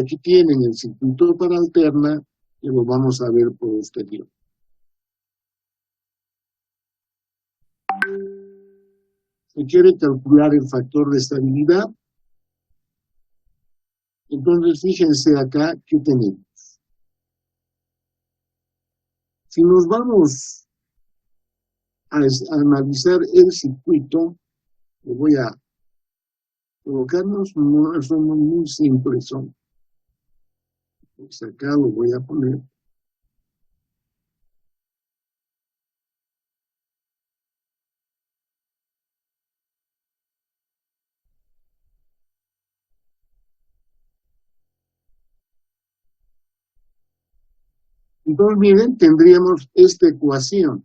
aquí tienen el circuito para alterna, que lo vamos a ver posterior. Se quiere calcular el factor de estabilidad. Entonces, fíjense acá qué tenemos. Si nos vamos a analizar el circuito, lo voy a colocarnos, son muy simples, son. Pues acá lo voy a poner. Entonces, miren, tendríamos esta ecuación.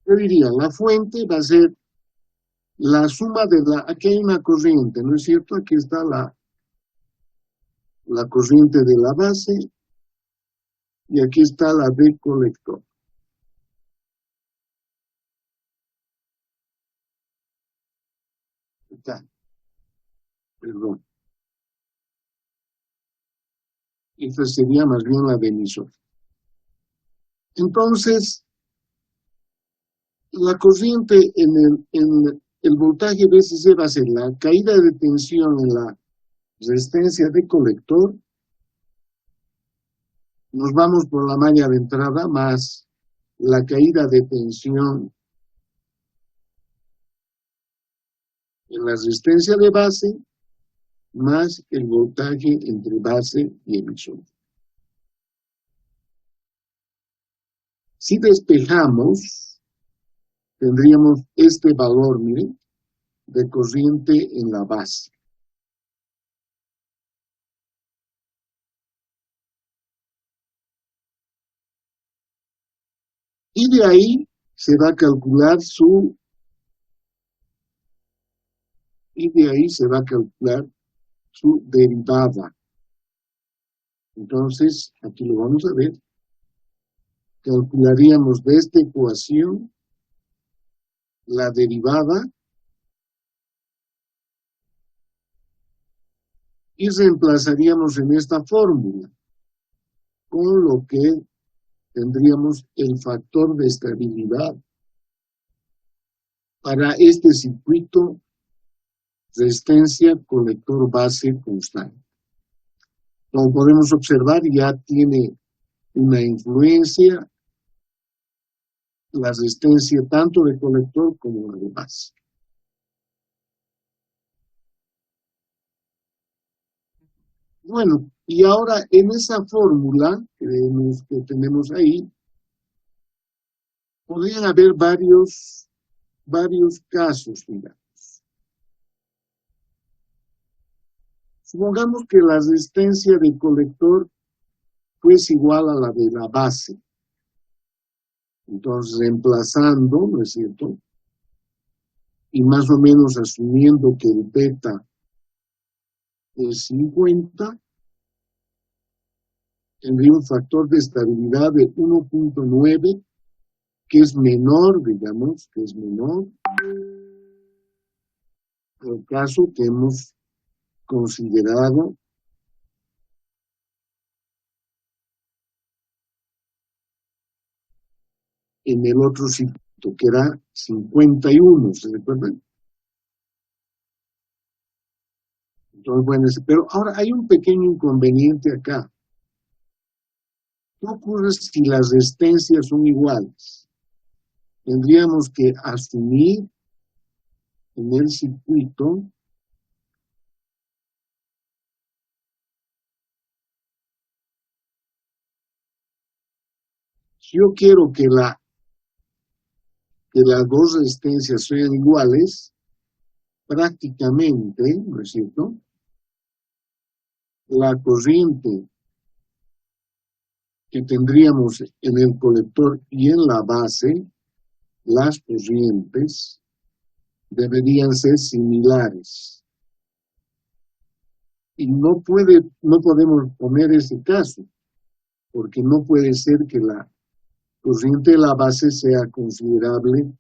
Yo diría, la fuente va a ser la suma de aquí hay una corriente, ¿no es cierto? Aquí está la corriente de la base y aquí está la de colector. Acá. Perdón. Esta sería más bien la de emisor. Entonces, la corriente en el voltaje VCC va a ser la caída de tensión en la resistencia de colector. Nos vamos por la malla de entrada más la caída de tensión en la resistencia de base más el voltaje entre base y emisor. Si despejamos, tendríamos este valor, miren, de corriente en la base. Y de ahí se va a calcular su derivada. Entonces, aquí lo vamos a ver. Calcularíamos de esta ecuación la derivada y reemplazaríamos en esta fórmula, con lo que tendríamos el factor de estabilidad para este circuito resistencia colector base constante. Como podemos observar, ya tiene una influencia la resistencia tanto de colector como de base. Bueno, y ahora en esa fórmula que tenemos ahí, podrían haber varios casos, digamos. Supongamos que la resistencia del colector fuese igual a la de la base. Entonces, reemplazando, ¿no es cierto? Y más o menos asumiendo que el beta es 50, tendría un factor de estabilidad de 1.9, que es menor, digamos, que es menor al caso que hemos considerado en el otro circuito, que era 51, ¿se recuerdan? Entonces, bueno, pero ahora hay un pequeño inconveniente acá. ¿Qué ocurre si las resistencias son iguales? Tendríamos que asumir en el circuito si yo quiero que las dos resistencias sean iguales, prácticamente, ¿no es cierto? La corriente que tendríamos en el colector y en la base, las corrientes deberían ser similares. Y no podemos poner ese caso, porque no puede ser que corriente de la base sea considerable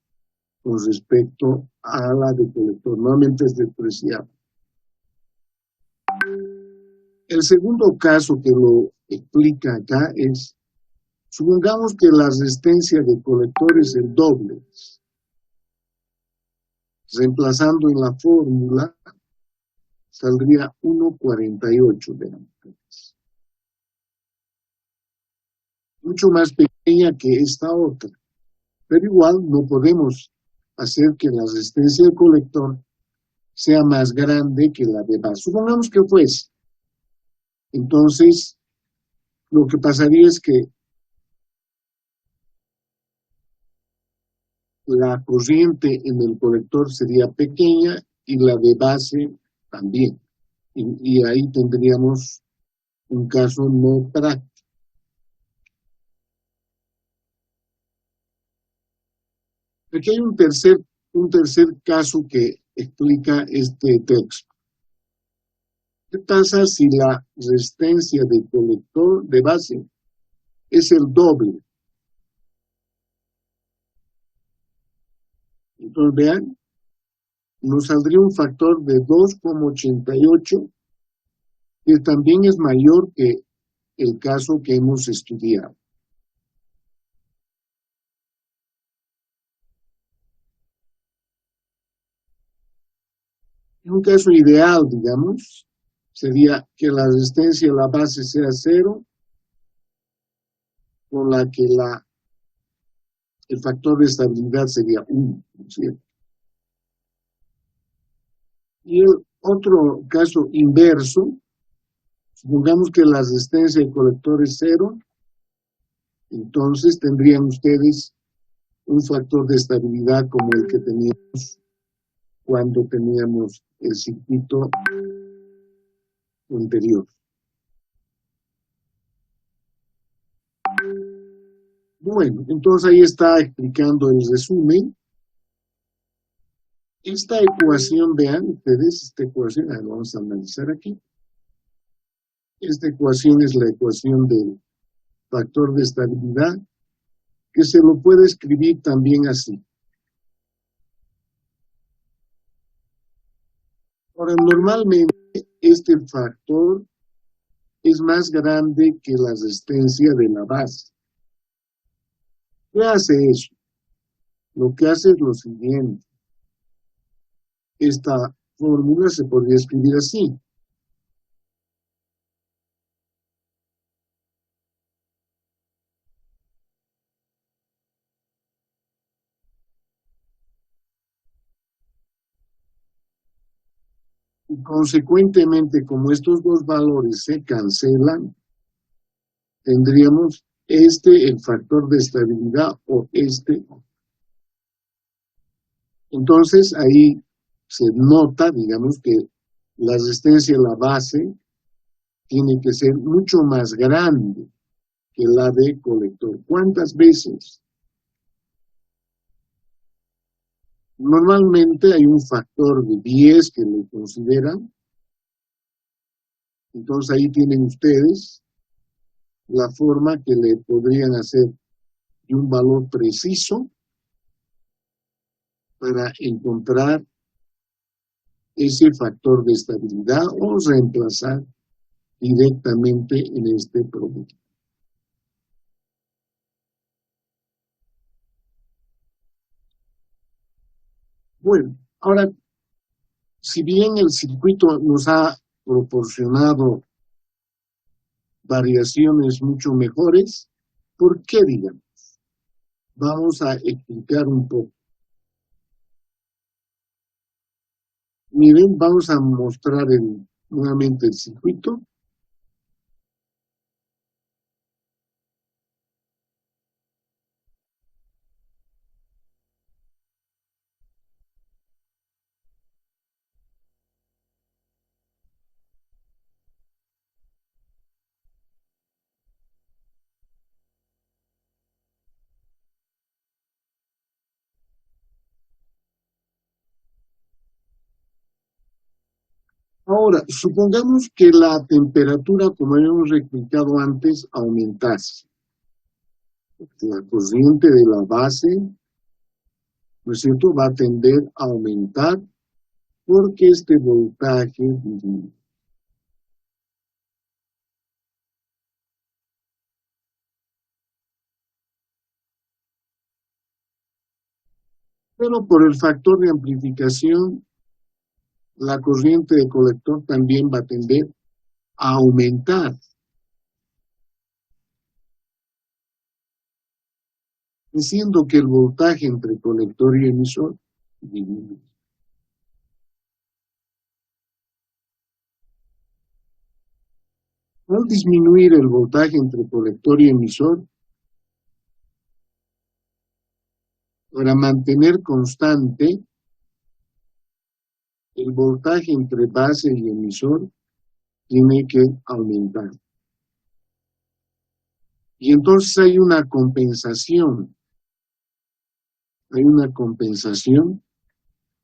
con respecto a la de colector. Nuevamente es despreciable. El segundo caso que lo explica acá es, supongamos que la resistencia de colector es el doble. Reemplazando en la fórmula, saldría 1,48 de amperes. Mucho más pequeña que esta otra. Pero igual no podemos hacer que la resistencia del colector sea más grande que la de base. Supongamos que fuese. Entonces, lo que pasaría es que la corriente en el colector sería pequeña y la de base también. Y ahí tendríamos un caso no práctico. Aquí hay un tercer caso que explica este texto. ¿Qué pasa si la resistencia del colector de base es el doble? Entonces vean, nos saldría un factor de 2,88, que también es mayor que el caso que hemos estudiado. En un caso ideal, digamos, sería que la resistencia a la base sea 0, con la que el factor de estabilidad sería 1, ¿no es cierto? Y el otro caso inverso, supongamos que la resistencia del colector es 0, entonces tendrían ustedes un factor de estabilidad como el que teníamos cuando teníamos el circuito anterior. Bueno, entonces ahí está explicando el resumen. Esta ecuación, vean ustedes, esta ecuación, la vamos a analizar aquí. Esta ecuación es la ecuación del factor de estabilidad, que se lo puede escribir también así. Ahora, normalmente este factor es más grande que la resistencia de la base. ¿Qué hace eso? Lo que hace es lo siguiente. Esta fórmula se podría escribir así. Y consecuentemente, como estos dos valores se cancelan, tendríamos el factor de estabilidad, o este. Entonces, ahí se nota, digamos, que la resistencia a la base tiene que ser mucho más grande que la de colector. ¿Cuántas veces? Normalmente hay un factor de 10 que lo consideran. Entonces ahí tienen ustedes la forma que le podrían hacer de un valor preciso para encontrar ese factor de estabilidad o reemplazar directamente en este producto. Bueno, ahora, si bien el circuito nos ha proporcionado variaciones mucho mejores, ¿por qué, digamos? Vamos a explicar un poco. Miren, vamos a mostrar nuevamente el circuito. Ahora, supongamos que la temperatura, como habíamos explicado antes, aumentase. La corriente de la base, ¿no es cierto?, va a tender a aumentar porque este voltaje disminuye. Pero por el factor de amplificación, la corriente de colector también va a tender a aumentar, diciendo que el voltaje entre colector y emisor disminuye. Al disminuir el voltaje entre colector y emisor, para mantener constante el voltaje entre base y emisor, tiene que aumentar. Y entonces hay una compensación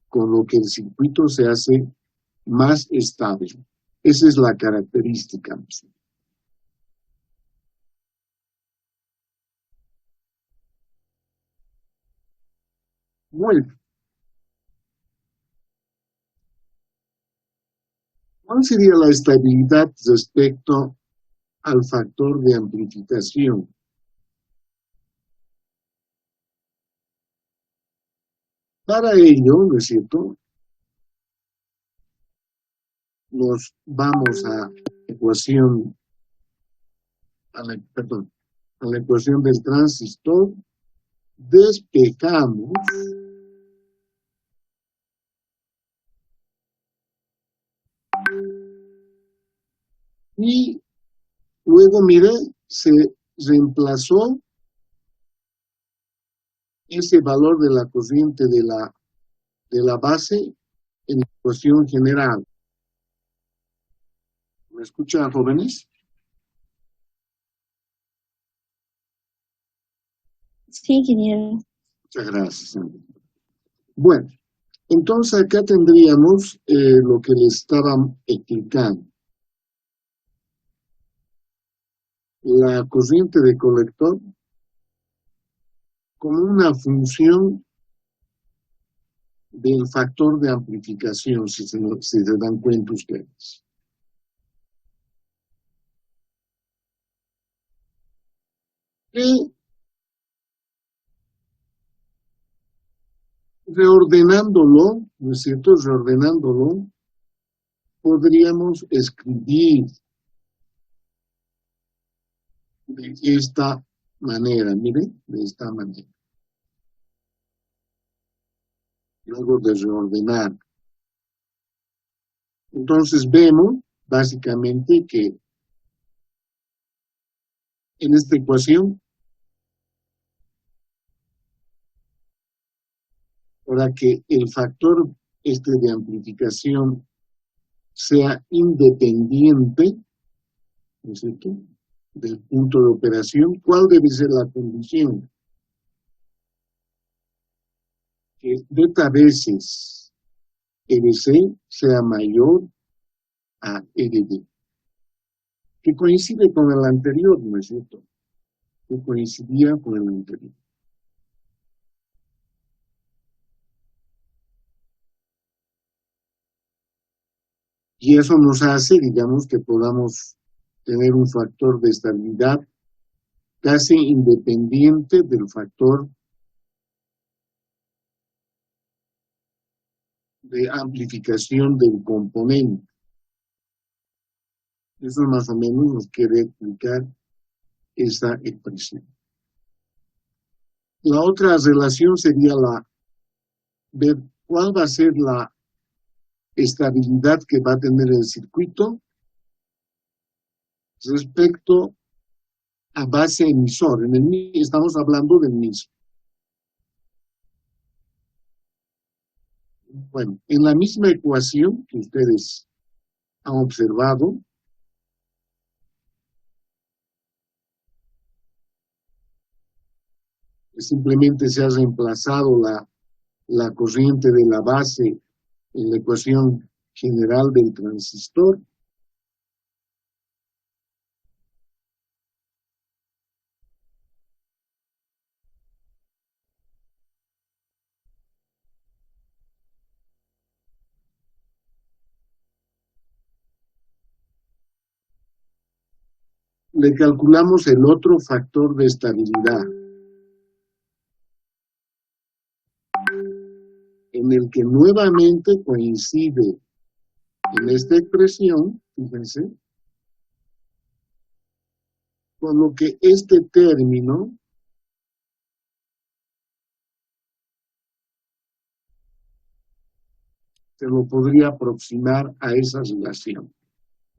con lo que el circuito se hace más estable. Esa es la característica. Bueno, ¿cuál sería la estabilidad respecto al factor de amplificación? Para ello, ¿no es cierto?, nos vamos a ecuación, a la ecuación del transistor, despejamos y luego, mire, se reemplazó ese valor de la corriente de la base en la ecuación general. ¿Me escuchan, jóvenes? Sí, ingeniero. Muchas gracias. Bueno, entonces acá tendríamos lo que les estaba explicando. La corriente de colector como una función del factor de amplificación, si se dan cuenta ustedes. Y reordenándolo, ¿no es cierto?, reordenándolo, podríamos escribir de esta manera, miren, de esta manera. Luego de reordenar. Entonces vemos, básicamente, que en esta ecuación, para que el factor de amplificación sea independiente, ¿no es cierto?, del punto de operación, ¿cuál debe ser la condición? Que beta veces EBC sea mayor a EDD, que coincide con el anterior, ¿no es cierto?, que coincidía con el anterior. Y eso nos hace, digamos, que podamos tener un factor de estabilidad casi independiente del factor de amplificación del componente. Eso más o menos nos quiere explicar esta expresión. La otra relación sería ver cuál va a ser la estabilidad que va a tener el circuito respecto a base emisor. Estamos hablando del mismo. Bueno, en la misma ecuación que ustedes han observado, simplemente se ha reemplazado la corriente de la base en la ecuación general del transistor. le calculamos el otro factor de estabilidad, en el que nuevamente coincide en esta expresión, fíjense, con lo que este término se lo podría aproximar a esa relación.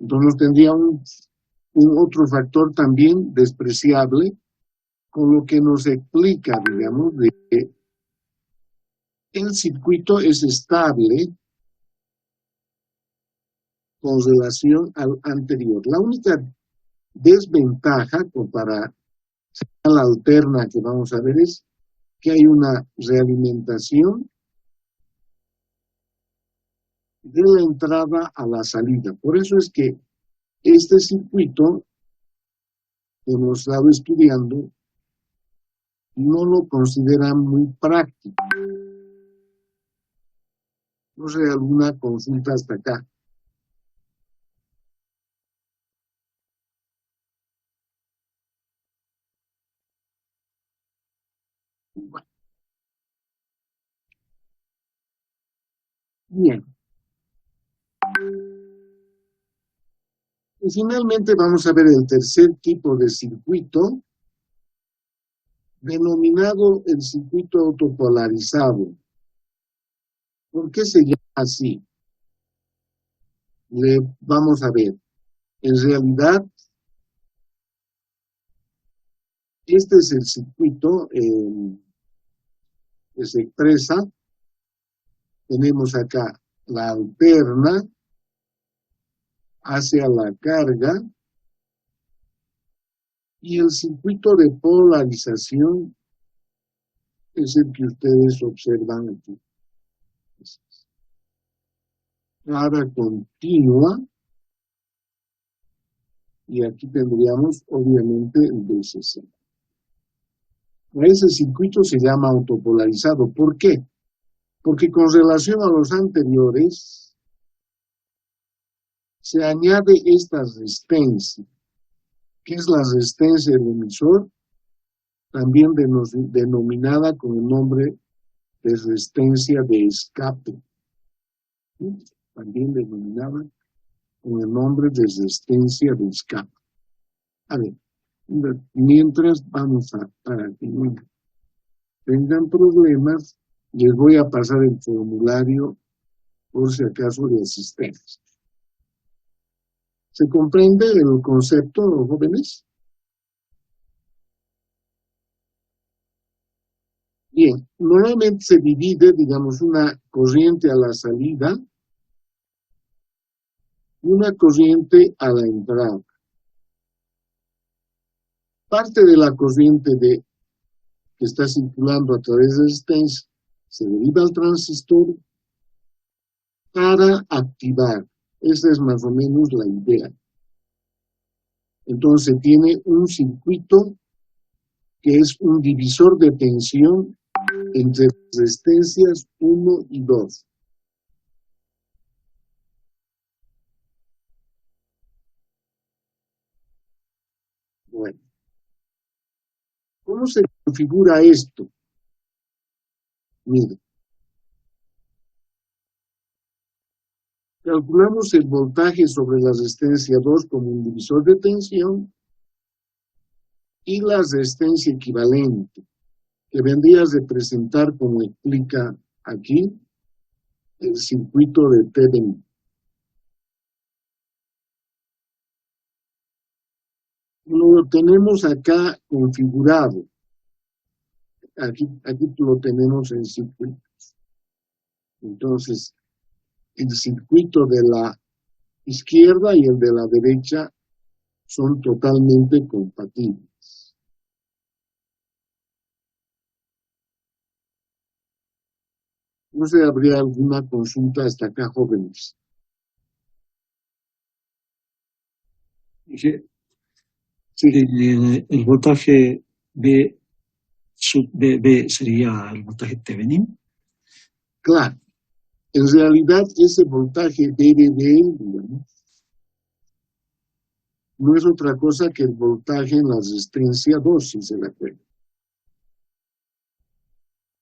Entonces tendría un otro factor también despreciable, con lo que nos explica, digamos, de que el circuito es estable con relación al anterior. La única desventaja para la alterna que vamos a ver es que hay una realimentación de la entrada a la salida. Por eso es que este circuito que hemos estado estudiando no lo consideran muy práctico. No sé, alguna consulta hasta acá. Bueno. Bien. Y finalmente vamos a ver el tercer tipo de circuito, denominado el circuito autopolarizado. ¿Por qué se llama así? Vamos a ver. En realidad, este es el circuito que se expresa. Tenemos acá la alterna hacia la carga y el circuito de polarización es el que ustedes observan aquí. Carga continua y aquí tendríamos obviamente el VCC. Ese circuito se llama autopolarizado. ¿Por qué? Porque con relación a los anteriores se añade esta resistencia, que es la resistencia del emisor, también denominada con el nombre de resistencia de escape, ¿sí? También denominada con el nombre de resistencia de escape. A ver, mientras vamos para que no tengan problemas, les voy a pasar el formulario por si acaso de asistencia. ¿Se comprende el concepto, jóvenes? Bien, normalmente se divide, digamos, una corriente a la salida y una corriente a la entrada. Parte de la corriente que está circulando a través de resistencia se deriva al transistor para activar. Esa es más o menos la idea. Entonces tiene un circuito que es un divisor de tensión entre resistencias 1 y 2. Bueno, ¿cómo se configura esto? Mire, calculamos el voltaje sobre la resistencia 2 como un divisor de tensión y la resistencia equivalente, que vendría a representar, como explica aquí, el circuito de T20. Lo tenemos acá configurado. Aquí lo tenemos en circuitos. Entonces, el circuito de la izquierda y el de la derecha son totalmente compatibles. No sé, ¿habría alguna consulta hasta acá, jóvenes? Sí. El voltaje B sub B sería el voltaje Thevenin. Claro. En realidad, ese voltaje BBB, digamos, no es otra cosa que el voltaje en la resistencia 2, si se la acuerdan.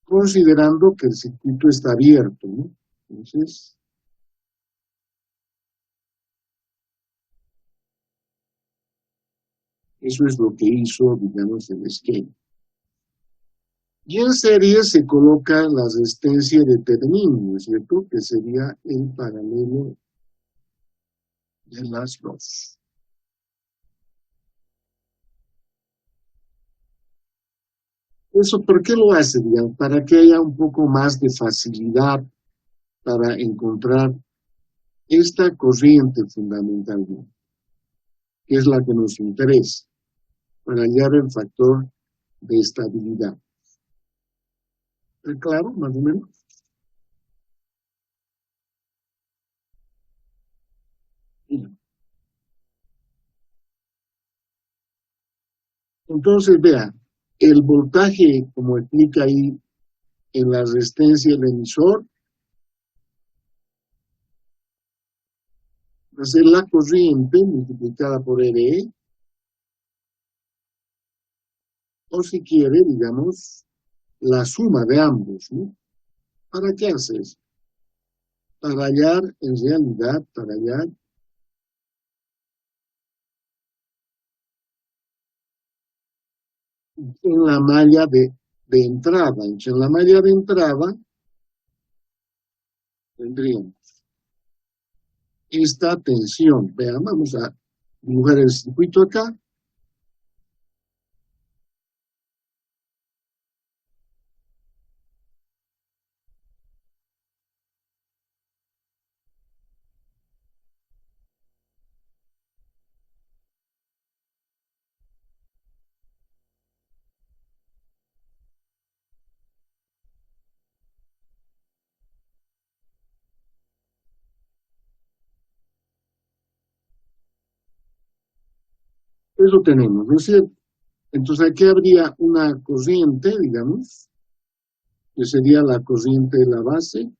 Considerando que el circuito está abierto, ¿no? Entonces, eso es lo que hizo, digamos, el esquema. Y en serie se coloca la resistencia de Thevenin, ¿no es cierto? Que sería el paralelo de las dos. ¿Eso por qué lo hace, digamos? Para que haya un poco más de facilidad para encontrar esta corriente fundamentalmente, que es la que nos interesa, para hallar el factor de estabilidad. ¿Está claro, más o menos? Entonces, vea, el voltaje, como explica ahí en la resistencia del emisor, va a ser la corriente multiplicada por RE, o si quiere, digamos, la suma de ambos, ¿no? ¿Para qué hace eso? Para hallar, en realidad, para hallar en la malla de entrada. Entonces, en la malla de entrada tendríamos esta tensión. Vean, vamos a dibujar el circuito acá. Eso tenemos, ¿no es cierto? Entonces aquí habría una corriente, digamos, que sería la corriente de la base,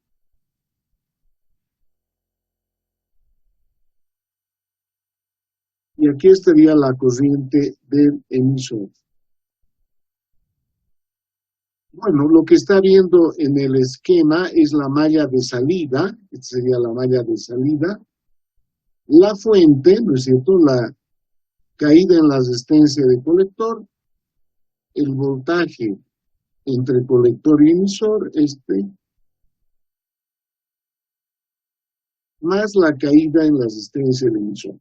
y aquí estaría la corriente del emisor. Bueno, lo que está viendo en el esquema es la malla de salida, esta sería la malla de salida, la fuente, ¿no es cierto?, la caída en la resistencia del colector, el voltaje entre colector y emisor, más la caída en la resistencia del emisor.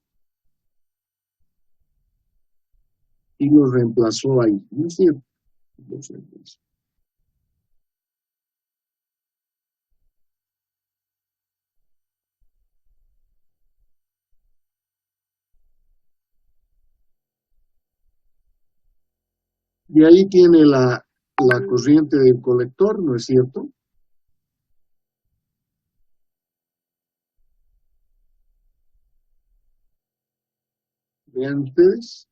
Y lo reemplazó ahí, ¿no es cierto? Y ahí tiene la corriente del colector, ¿no es cierto? Vean ustedes,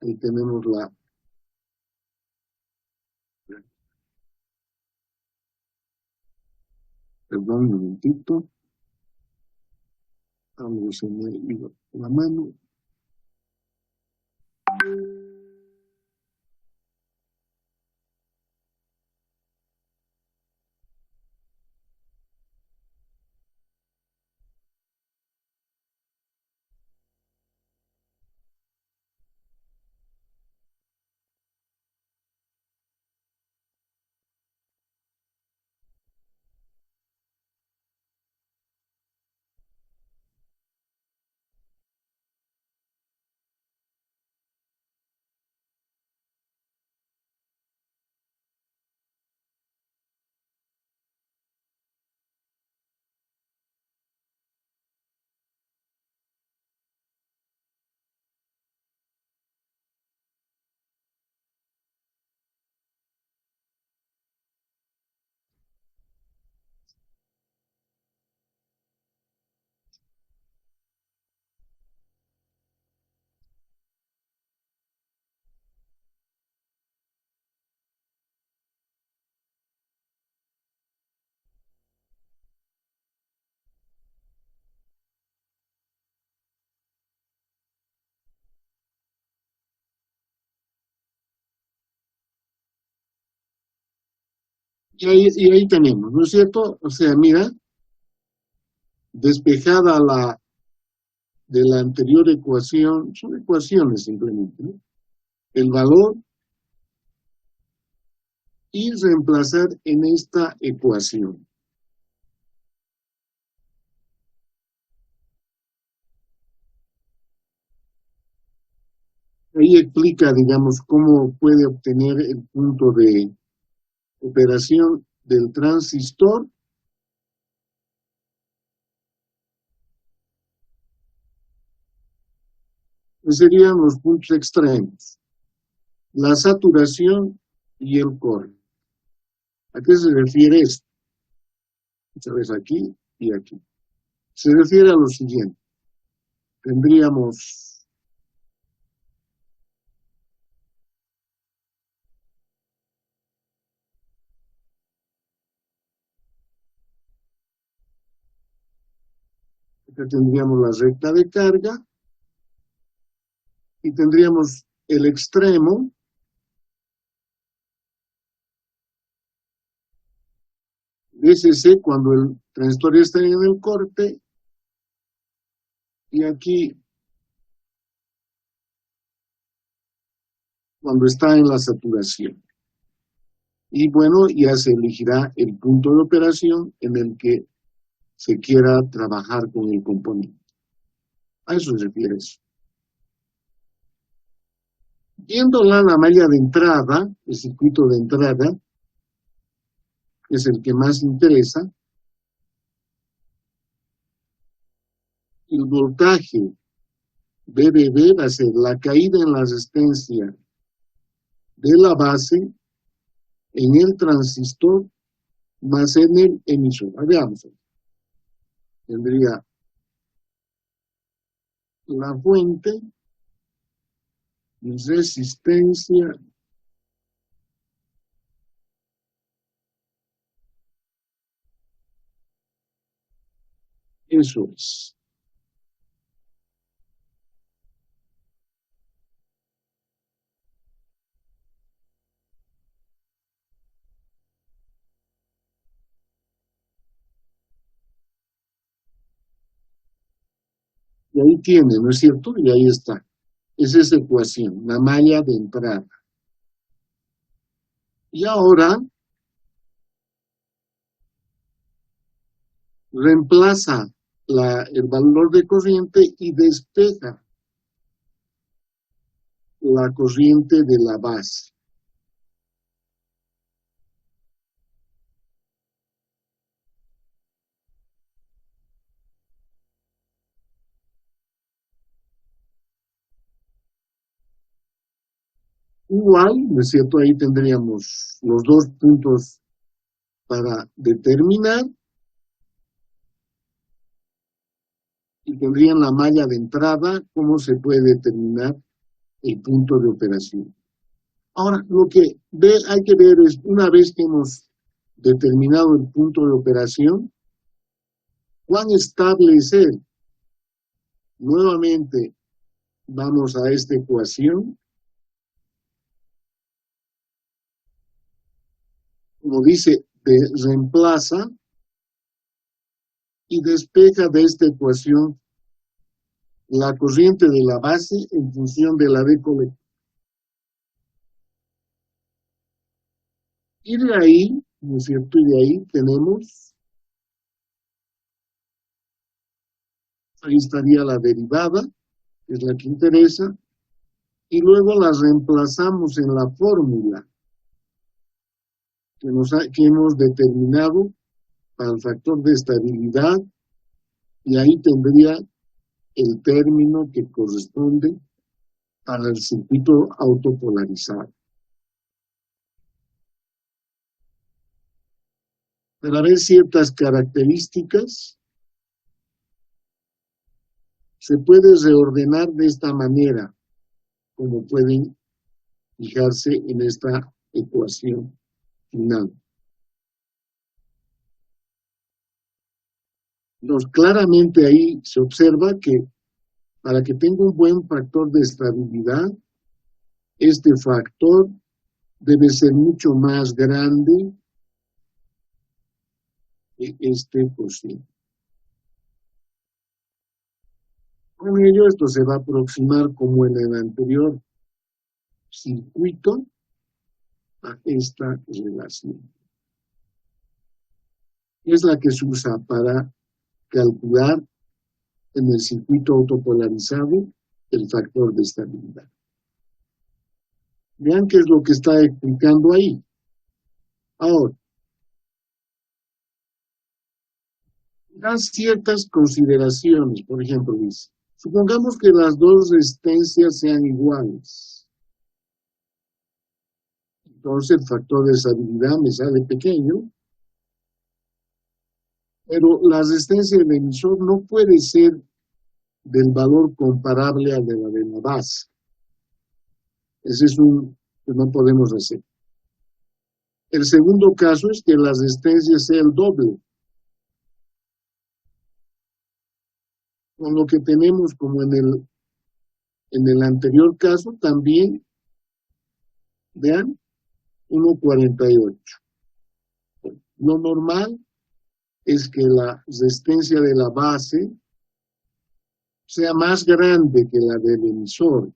ahí tenemos perdón un momentito, algo se me ha ido la mano. Y ahí tenemos, ¿no es cierto? O sea, mira, despejada de la anterior ecuación, son ecuaciones simplemente, ¿no? El valor y reemplazar en esta ecuación. Ahí explica, digamos, cómo puede obtener el punto de operación del transistor. Que serían los puntos extremos, la saturación y el corte. ¿A qué se refiere esto? Esta vez aquí y aquí. Se refiere a lo siguiente. Tendríamos acá tendríamos la recta de carga y tendríamos el extremo DC cuando el transistor está en el corte y aquí cuando está en la saturación. Y bueno, ya se elegirá el punto de operación en el que se quiera trabajar con el componente. A eso se refiere eso. Viendo la malla de entrada, el circuito de entrada, que es el que más interesa, el voltaje VDB va a ser la caída en la resistencia de la base en el transistor más en el emisor. Veamos. Tendría la fuente y resistencia eso es. Y ahí tiene, ¿no es cierto? Y ahí está. Es esa ecuación, la malla de entrada. Y ahora reemplaza el valor de corriente y despeja la corriente de la base. Igual, ¿no es cierto? Ahí tendríamos los dos puntos para determinar y tendrían la malla de entrada, cómo se puede determinar el punto de operación. Ahora, lo que hay que ver es, una vez que hemos determinado el punto de operación, cuán estable es él. Nuevamente, vamos a esta ecuación. Como dice, reemplaza y despeja de esta ecuación la corriente de la base en función de la de colector. Y de ahí, ¿no es cierto? Y de ahí tenemos, ahí estaría la derivada, que es la que interesa, y luego la reemplazamos en la fórmula que hemos determinado para el factor de estabilidad, y ahí tendría el término que corresponde para el circuito autopolarizado. Para ver ciertas características, se puede reordenar de esta manera, como pueden fijarse en esta ecuación final. Entonces, claramente ahí se observa que para que tenga un buen factor de estabilidad, este factor debe ser mucho más grande este cociente. Con ello, esto se va a aproximar como en el anterior circuito a esta relación. Es la que se usa para calcular en el circuito autopolarizado el factor de estabilidad. Vean qué es lo que está explicando ahí. Ahora, dan ciertas consideraciones. Por ejemplo, dice, supongamos que las dos resistencias sean iguales. Entonces el factor de estabilidad me sale pequeño, pero la resistencia del emisor no puede ser del valor comparable al de la base. Ese es un que no podemos hacer. El segundo caso es que la resistencia sea el doble. Con lo que tenemos como en el anterior caso, también, vean, 1,48. Lo normal es que la resistencia de la base sea más grande que la del emisor,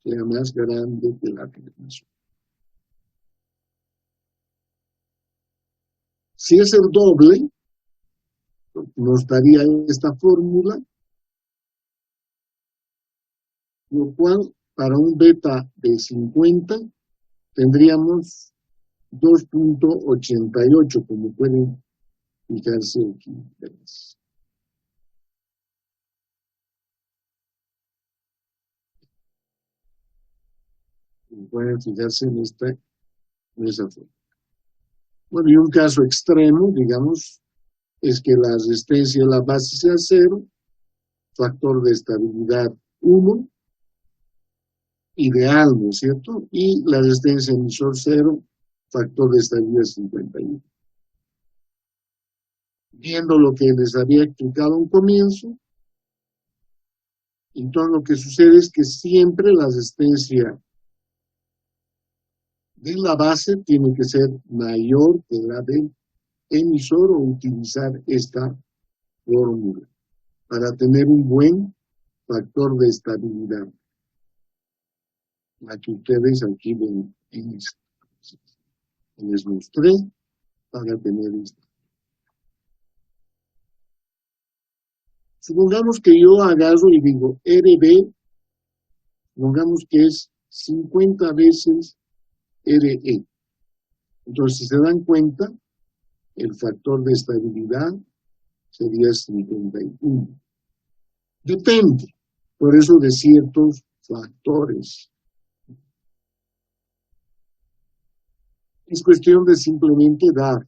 sea más grande que la del emisor. Si es el doble, nos daría esta fórmula, lo cual para un beta de 50 tendríamos 2,88, como pueden fijarse aquí. Pueden fijarse en esa forma. Bueno, y un caso extremo, digamos, es que la resistencia de la base sea 0, factor de estabilidad 1, ideal, ¿no es cierto? Y la resistencia emisor 0, factor de estabilidad 51. Viendo lo que les había explicado a un comienzo, entonces lo que sucede es que siempre la resistencia de la base tiene que ser mayor que la del emisor o utilizar esta fórmula para tener un buen factor de estabilidad. La que ustedes aquí ven en esta. Les mostré para tener esto. Supongamos que yo agarro y digo RB, supongamos que es 50 veces RE. Entonces, si se dan cuenta, el factor de estabilidad sería 51. Depende, por eso, de ciertos factores. Es cuestión de simplemente dar.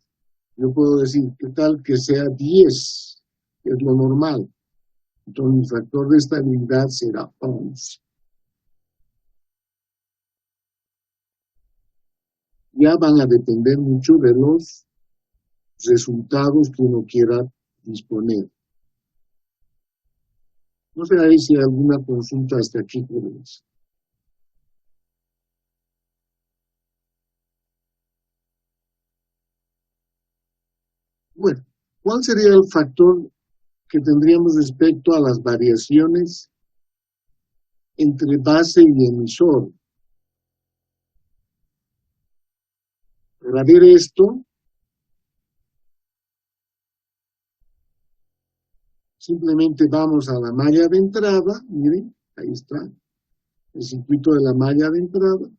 Yo puedo decir, ¿qué tal que sea 10? Que es lo normal. Entonces, mi factor de estabilidad será 11. Ya van a depender mucho de los resultados que uno quiera disponer. No sé ahí si hay alguna consulta hasta aquí por eso. Bueno, ¿cuál sería el factor que tendríamos respecto a las variaciones entre base y emisor? Para ver esto, simplemente vamos a la malla de entrada, miren, ahí está, el circuito de la malla de entrada.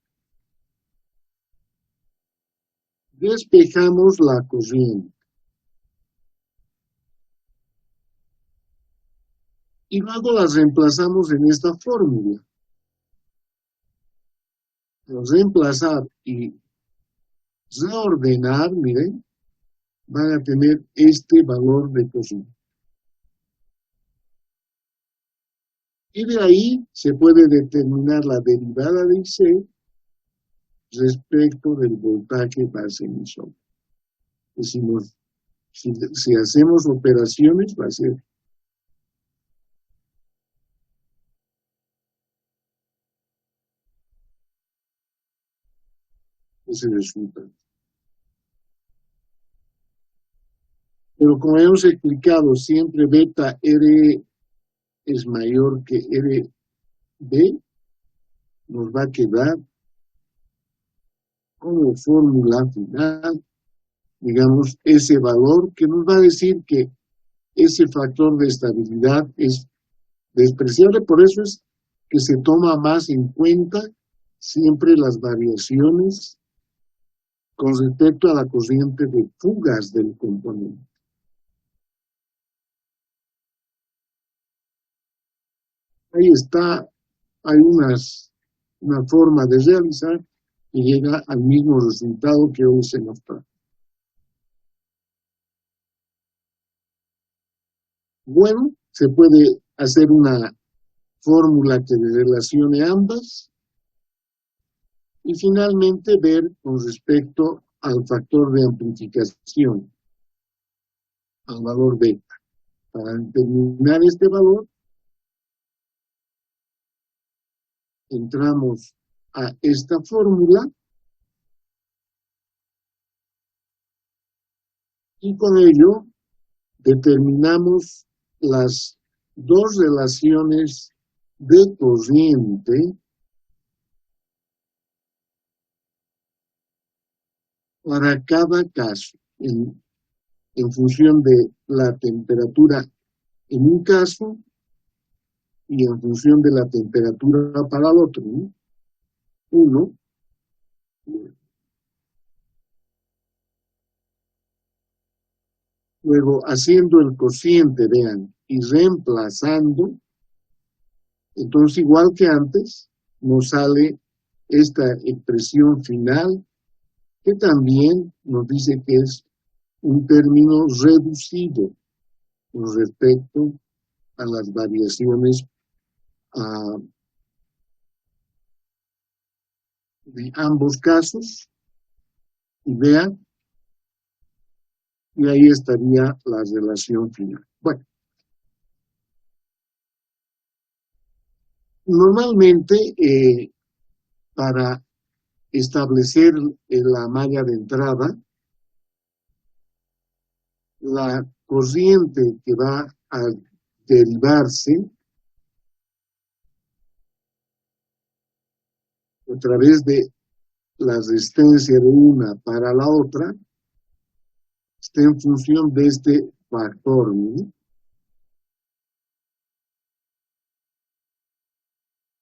Despejamos la corriente. Y luego las reemplazamos en esta fórmula. Reemplazar y reordenar, miren, van a tener este valor de corriente. Y de ahí se puede determinar la derivada de IC respecto del voltaje base emisor. Decimos, si hacemos operaciones, va a ser ese resultado. Pero como hemos explicado, siempre beta R es mayor que RB, nos va a quedar como fórmula final, digamos, ese valor que nos va a decir que ese factor de estabilidad es despreciable. Por eso es que se toma más en cuenta siempre las variaciones con respecto a la corriente de fugas del componente. Ahí está, hay una forma de realizar que llega al mismo resultado que hoy se nos trae. Bueno, se puede hacer una fórmula que relacione ambas y finalmente ver con respecto al factor de amplificación, al valor beta. Para determinar este valor, entramos a esta fórmula y con ello determinamos las dos relaciones de corriente para cada caso, en función de la temperatura en un caso y en función de la temperatura para el otro, ¿no? Uno. Luego, haciendo el cociente, vean, y reemplazando, entonces igual que antes, nos sale esta expresión final, que también nos dice que es un término reducido con respecto a las variaciones de ambos casos, y vean, y ahí estaría la relación final. Bueno, normalmente para establecer la malla de entrada, la corriente que va a derivarse a través de la resistencia de una para la otra está en función de este factor, ¿no?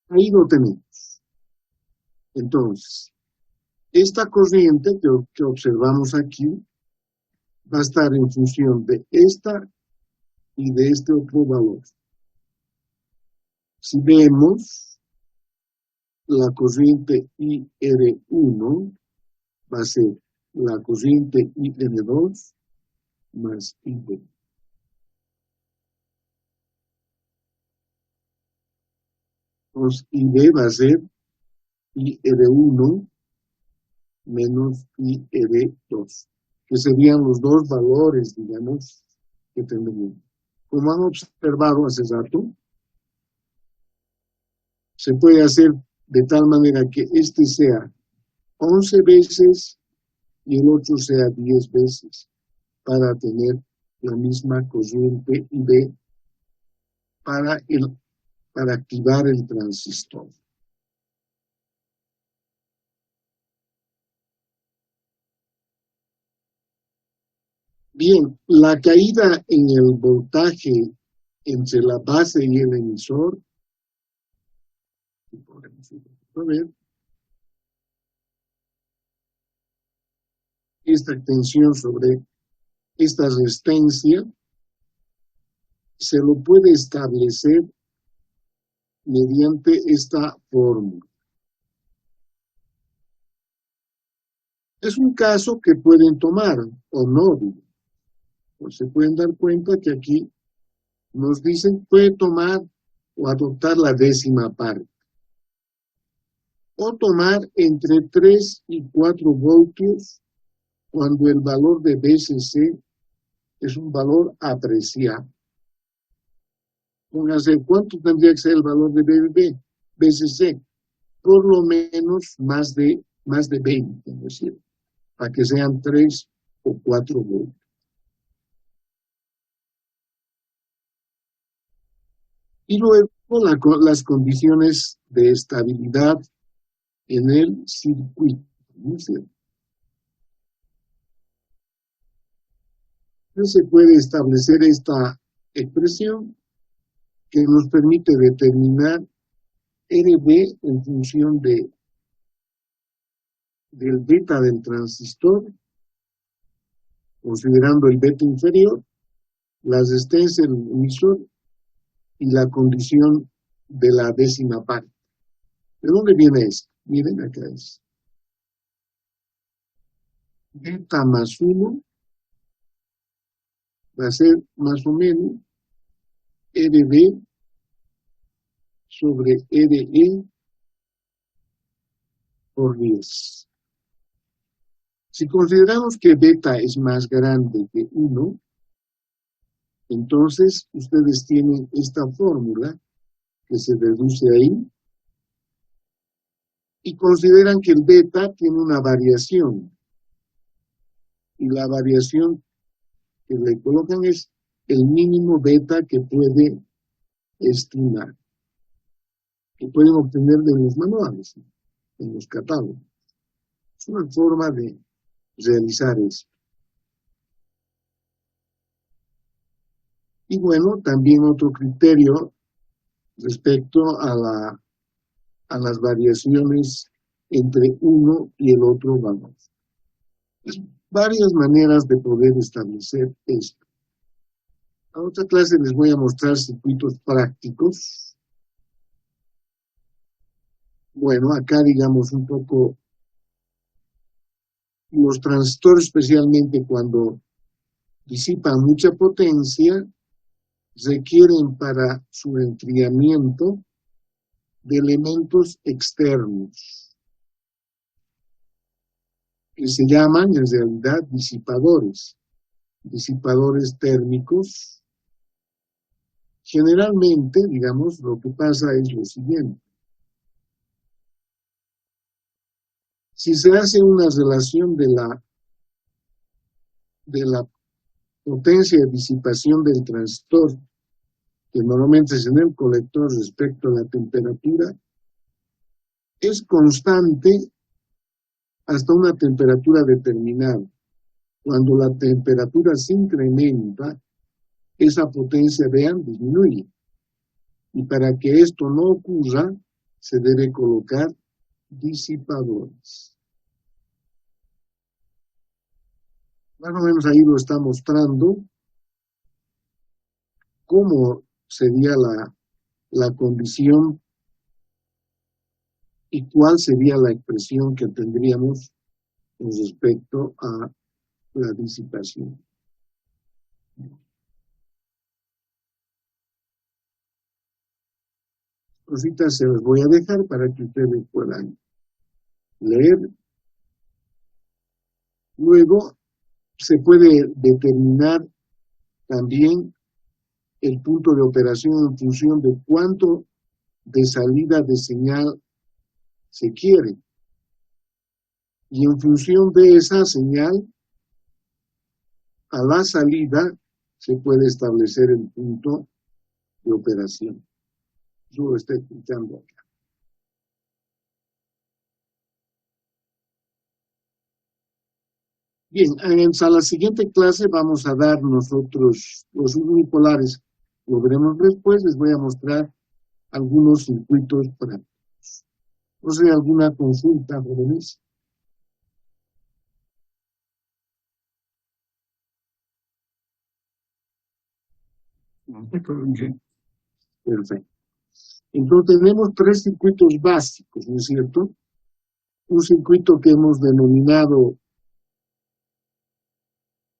Ahí lo tenemos. Entonces, esta corriente que observamos aquí va a estar en función de esta y de este otro valor. Si vemos, la corriente IR1 va a ser la corriente IR2 más IB. Entonces, IB va a ser IR1 menos IR2, que serían los dos valores, digamos, que tendríamos. Como han observado hace rato, se puede hacer de tal manera que este sea 11 veces y el otro sea 10 veces para tener la misma corriente IB para activar el transistor. Bien, la caída en el voltaje entre la base y el emisor, a ver, esta tensión sobre esta resistencia se lo puede establecer mediante esta fórmula. Es un caso que pueden tomar o no. Pues se pueden dar cuenta que aquí nos dicen puede tomar o adoptar la décima parte. O tomar entre 3 y 4 voltios cuando el valor de BCC es un valor apreciado. Pónganse, ¿cuánto tendría que ser el valor de BCC? Por lo menos más de 20, ¿no es cierto? Para que sean 3 o 4 voltios. Y luego las condiciones de estabilidad en el circuito, ¿no es cierto? Entonces se puede establecer esta expresión que nos permite determinar RB en función del beta del transistor, considerando el beta inferior, la resistencia del emisor y la condición de la décima parte. ¿De dónde viene esto? Miren, acá es beta más 1 va a ser más o menos RB sobre RE por 10. Si consideramos que beta es más grande que 1, entonces ustedes tienen esta fórmula que se deduce ahí y consideran que el beta tiene una variación y la variación que le colocan es el mínimo beta que puede estimar, que pueden obtener de los manuales, en los catálogos. Es una forma de realizar eso. Y bueno, también otro criterio respecto a las variaciones entre uno y el otro valor. Hay varias maneras de poder establecer esto. En otra clase les voy a mostrar circuitos prácticos. Bueno, acá digamos un poco los transistores, especialmente cuando disipan mucha potencia, requieren para su enfriamiento de elementos externos, que se llaman en realidad disipadores térmicos. Generalmente, digamos, lo que pasa es lo siguiente. Si se hace una relación de la potencia de disipación del transistor, que normalmente es en el colector respecto a la temperatura, es constante hasta una temperatura determinada. Cuando la temperatura se incrementa, esa potencia, vean, disminuye. Y para que esto no ocurra, se debe colocar disipadores. Más o menos ahí lo está mostrando cómo sería la condición y cuál sería la expresión que tendríamos con respecto a la disipación. Cositas se las voy a dejar para que ustedes puedan leer. Luego se puede determinar también el punto de operación en función de cuánto de salida de señal se quiere. Y en función de esa señal, a la salida se puede establecer el punto de operación. Yo lo estoy explicando acá. Bien, en la siguiente clase vamos a dar nosotros los unipolares. Lo veremos después, les voy a mostrar algunos circuitos prácticos. No sé, ¿alguna consulta, jóvenes? Perfecto. Entonces tenemos tres circuitos básicos, ¿no es cierto? Un circuito que hemos denominado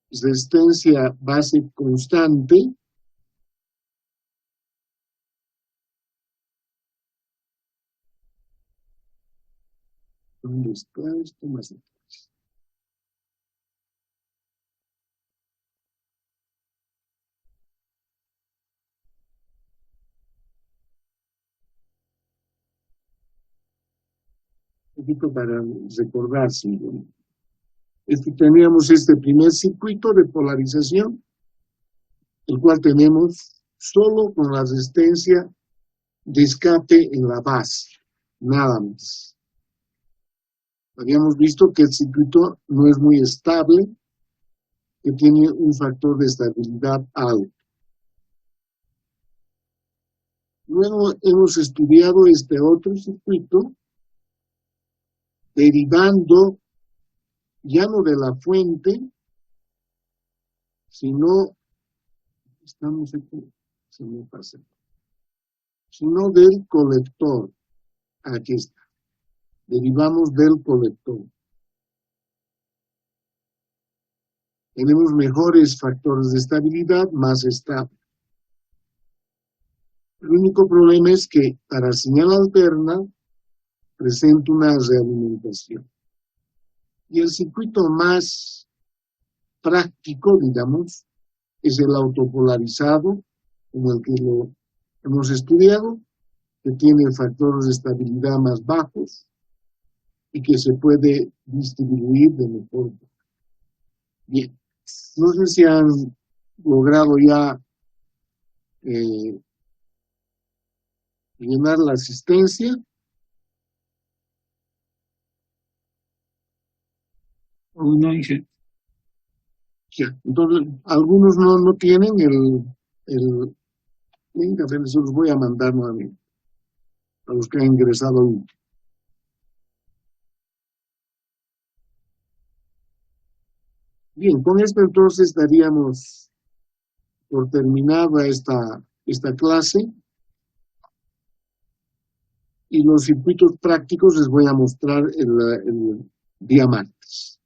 resistencia base constante. ¿Dónde está esto más atrás? Un poquito para recordar, sí. Teníamos este primer circuito de polarización, el cual tenemos solo con la resistencia de escape en la base, nada más. Habíamos visto que el circuito no es muy estable, que tiene un factor de estabilidad alto. Luego hemos estudiado este otro circuito, derivando ya no de la fuente, sino, estamos aquí, se me pasa, sino del colector. Aquí está. Derivamos del colector. Tenemos mejores factores de estabilidad, más estable. El único problema es que para señal alterna presenta una realimentación. Y el circuito más práctico, digamos, es el autopolarizado, como el que lo hemos estudiado, que tiene factores de estabilidad más bajos y que se puede distribuir de mejor forma. Bien, no sé si han logrado ya llenar la asistencia. Aún no dije. Ya, entonces, algunos no tienen el link, a ver, se los voy a mandar nuevamente a los que han ingresado hoy. Bien, con esto entonces daríamos por terminada esta clase, y los circuitos prácticos les voy a mostrar el día martes.